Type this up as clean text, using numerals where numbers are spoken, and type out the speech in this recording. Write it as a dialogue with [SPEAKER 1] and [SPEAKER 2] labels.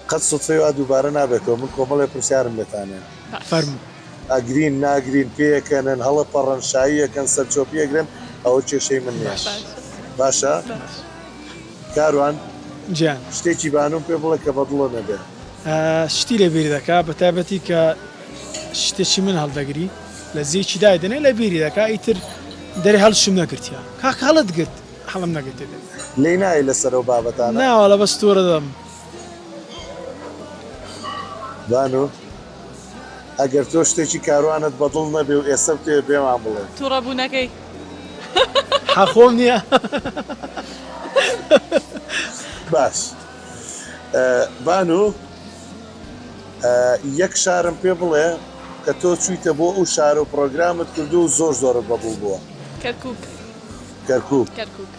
[SPEAKER 1] قەت سوتفەی وا دووبارە نابێتەوە من کۆمەڵێ پرسیارم لێتانێن
[SPEAKER 2] فەرموو.
[SPEAKER 1] ئەگرین ناگرین پێکەنن هەڵە پەڕەنشاییەکەن سەرچۆپیەگرن ئەوە کێشەی من نییە باشە کاروان
[SPEAKER 2] گیان
[SPEAKER 1] شتێکی بانوم پێ بڵێ کە بەدڵە نەبێت
[SPEAKER 2] شتی لە بیری دەکا بە تایبەتی کە شتێکی من هەڵدەگری لە زیێکی دایدنێ لە بیری دەکا ئیتر دەری هەڵشم نەگرتیا کاک هەڵت گرت هەڵم نەگرت
[SPEAKER 1] لی نایە لەسەرەوە بابەتانە
[SPEAKER 2] ناوە لە بەستۆرە دەم
[SPEAKER 1] بانو ئەگەر تۆ شتێکی کاروانت بەدڵ نەبێ و ئێستا تێ پێمان بڵێ
[SPEAKER 3] تووڕەبوونەکەی
[SPEAKER 2] حەخۆم نییە
[SPEAKER 1] باش بانو یەک شارم پێ بڵێ کە تۆ چوویتە بۆ ئەو شارە و پرۆگرامت کردو و زۆر زۆرت بەدڵ بووە
[SPEAKER 3] کەرکووک
[SPEAKER 1] کەرکووک
[SPEAKER 3] کەرکووک